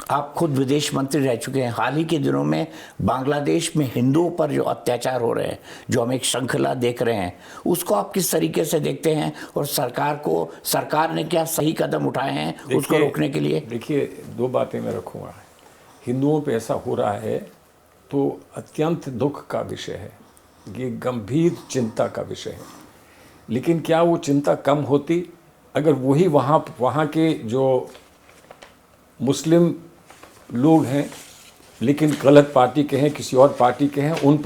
आप खुद विदेश मंत्री रह चुके हैं। हाल ही के दिनों में बांग्लादेश में हिंदुओं पर जो अत्याचार हो रहे हैं, जो हम एक श्रृंखला देख रहे हैं, उसको आप किस तरीके से देखते हैं? और सरकार ने क्या सही कदम उठाए हैं उसको रोकने के लिए? देखिए, दो बातें मैं रखूँगा। हिंदुओं पे ऐसा हो रहा है तो अत्यंत दुख का विषय है, ये गंभीर चिंता का विषय है। लेकिन क्या वो चिंता कम होती अगर वहाँ के जो मुस्लिम लोग हैं लेकिन गलत पार्टी के हैं, किसी और पार्टी के हैं, उन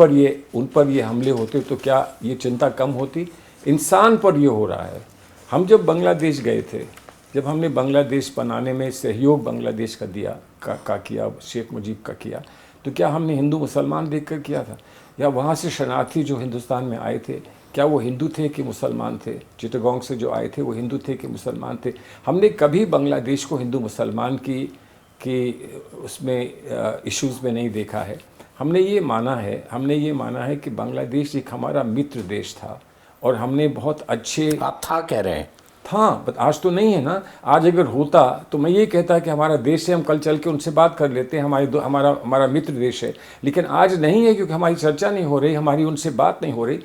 पर ये हमले होते तो क्या ये चिंता कम होती? इंसान पर ये हो रहा है। हम जब बांग्लादेश गए थे, जब हमने बांग्लादेश बनाने में सहयोग बांग्लादेश का किया, शेख मुजीब का किया, तो क्या हमने हिंदू मुसलमान देख कर किया था? या वहाँ से शरणार्थी जो हिंदुस्तान में आए थे, क्या वो हिंदू थे कि मुसलमान थे? चिटगांव से जो आए थे वो हिंदू थे कि मुसलमान थे? हमने कभी बांग्लादेश को हिंदू मुसलमान की उसमें इश्यूज़ में नहीं देखा है। हमने ये माना है कि बांग्लादेश एक हमारा मित्र देश था और हमने बहुत अच्छे, आप था कह रहे हैं, था, बट आज तो नहीं है ना। आज अगर होता तो मैं ये कहता कि हमारा देश है, हम कल चल के उनसे बात कर लेते हैं, हमारा मित्र देश है। लेकिन आज नहीं है क्योंकि हमारी चर्चा नहीं हो रही, हमारी उनसे बात नहीं हो रही।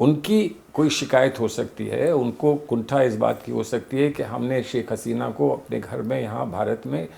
उनकी कोई शिकायत हो सकती है, उनको कुंठा इस बात की हो सकती है कि हमने शेख हसीना को अपने घर में यहाँ भारत में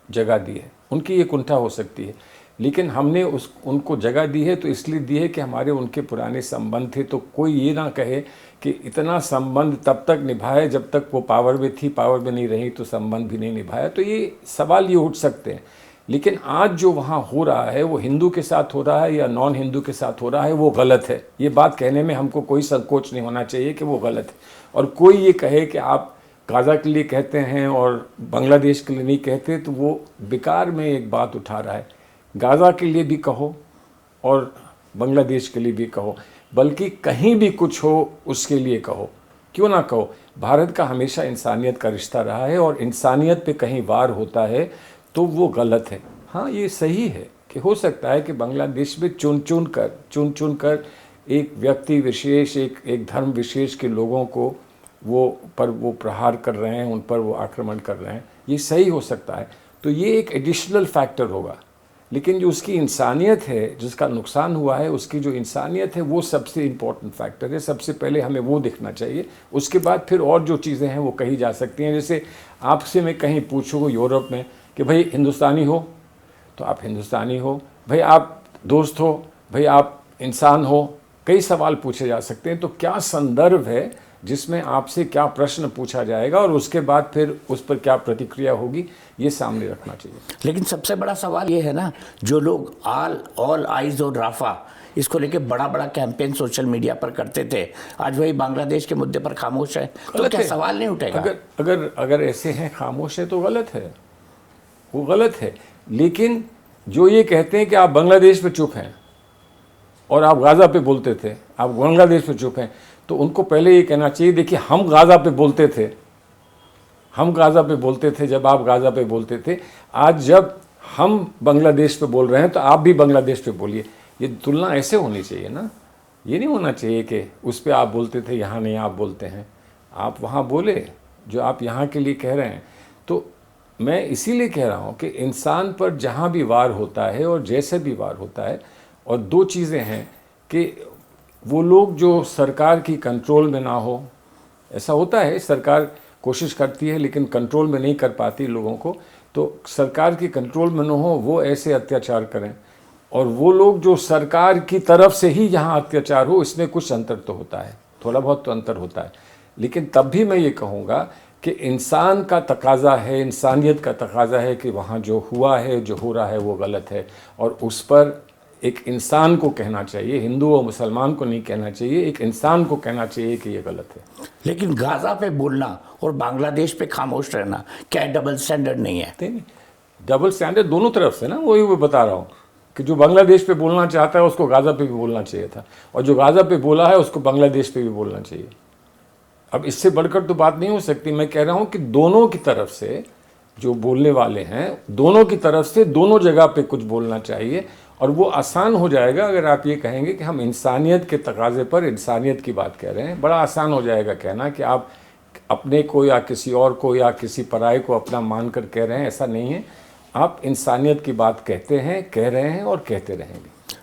जगह दी है, उनकी ये कुंठा हो सकती है। लेकिन हमने उनको जगह दी है तो इसलिए दी है कि हमारे उनके पुराने संबंध थे। तो कोई ये ना कहे कि इतना संबंध तब तक निभाए जब तक वो पावर में थी, पावर में नहीं रही तो संबंध भी नहीं निभाया। तो ये सवाल ये उठ सकते हैं। लेकिन आज जो वहाँ हो रहा है वो हिंदू के साथ हो रहा है या नॉन हिंदू के साथ हो रहा है, वो गलत है। ये बात कहने में हमको कोई संकोच नहीं होना चाहिए कि वो गलत है। और कोई ये कहे कि आप गाज़ा के लिए कहते हैं और बांग्लादेश के लिए नहीं कहते, तो वो बेकार में एक बात उठा रहा है। गाज़ा के लिए भी कहो और बांग्लादेश के लिए भी कहो, बल्कि कहीं भी कुछ हो उसके लिए कहो, क्यों ना कहो। भारत का हमेशा इंसानियत का रिश्ता रहा है और इंसानियत पे कहीं वार होता है तो वो गलत है। हाँ, ये सही है कि हो सकता है कि बांग्लादेश में चुन चुन कर एक व्यक्ति विशेष, एक धर्म विशेष के लोगों को वो प्रहार कर रहे हैं, उन पर वो आक्रमण कर रहे हैं, ये सही हो सकता है। तो ये एक एडिशनल फैक्टर होगा। लेकिन जो उसकी इंसानियत है, जिसका नुकसान हुआ है, उसकी जो इंसानियत है वो सबसे इम्पोर्टेंट फैक्टर है। सबसे पहले हमें वो देखना चाहिए, उसके बाद फिर और जो चीज़ें हैं वो कही जा सकती हैं। जैसे आपसे मैं कहीं पूछूँ यूरोप में कि भाई हिंदुस्तानी हो तो आप हिंदुस्तानी हो, भाई आप दोस्त हो, भाई आप इंसान हो, कई सवाल पूछे जा सकते हैं। तो क्या संदर्भ है जिसमें आपसे क्या प्रश्न पूछा जाएगा और उसके बाद फिर उस पर क्या प्रतिक्रिया होगी, ये सामने रखना चाहिए। लेकिन सबसे बड़ा सवाल ये है ना, जो लोग ऑल आइज और राफा इसको लेके बड़ा बड़ा कैंपेन सोशल मीडिया पर करते थे, आज वही बांग्लादेश के मुद्दे पर खामोश है, तो क्या सवाल नहीं उठेगा? अगर ऐसे हैं, खामोश है, तो गलत है, वो गलत है। लेकिन जो ये कहते हैं कि आप बांग्लादेश पे चुप हैं और आप गाज़ा पे बोलते थे, आप बांग्लादेश पे चुप हैं, तो उनको पहले ये कहना चाहिए, देखिए हम गाज़ा पे बोलते थे, जब आप गाज़ा पे बोलते थे। आज जब हम बांग्लादेश पे बोल रहे हैं तो आप भी बांग्लादेश पे बोलिए। ये तुलना ऐसे होनी चाहिए ना, ये नहीं होना चाहिए कि उस पर आप बोलते थे, यहाँ नहीं आप बोलते हैं। आप वहाँ बोले जो आप यहाँ के लिए कह रहे हैं। तो मैं इसीलिए कह रहा हूँ कि इंसान पर जहाँ भी वार होता है और जैसे भी वार होता है, और दो चीज़ें हैं कि वो लोग जो सरकार की कंट्रोल में ना हो, ऐसा होता है, सरकार कोशिश करती है लेकिन कंट्रोल में नहीं कर पाती लोगों को, तो सरकार की कंट्रोल में ना हो वो ऐसे अत्याचार करें, और वो लोग जो सरकार की तरफ से ही यहाँ अत्याचार हो, इसमें कुछ अंतर तो होता है, थोड़ा बहुत तो अंतर होता है। लेकिन तब भी मैं ये कहूँगा कि इंसान का तकाज़ा है, इंसानियत का तकाज़ा है कि वहाँ जो हुआ है, जो हो रहा है वो गलत है, और उस पर एक इंसान को कहना चाहिए, हिंदू और मुसलमान को नहीं कहना चाहिए, एक इंसान को कहना चाहिए कि ये गलत है। लेकिन गाज़ा पे बोलना और बांग्लादेश पे खामोश रहना, क्या डबल स्टैंडर्ड नहीं है? नहीं, डबल स्टैंडर्ड दोनों तरफ से ना, वही मैं बता रहा हूँ कि जो बांग्लादेश पे बोलना चाहता है उसको गाज़ा पे भी बोलना चाहिए था, और जो गाज़ा पे बोला है उसको बांग्लादेश पे भी बोलना चाहिए। अब इससे बढ़कर तो बात नहीं हो सकती। मैं कह रहा हूँ कि दोनों की तरफ से जो बोलने वाले हैं, दोनों की तरफ से दोनों जगह पे कुछ बोलना चाहिए, और वो आसान हो जाएगा अगर आप ये कहेंगे कि हम इंसानियत के तकाज़े पर इंसानियत की बात कह रहे हैं। बड़ा आसान हो जाएगा कहना कि आप अपने को या किसी और को या किसी पराये को अपना मान कर कह रहे हैं, ऐसा नहीं है। आप इंसानियत की बात कहते हैं, कह रहे हैं और कहते रहेंगे।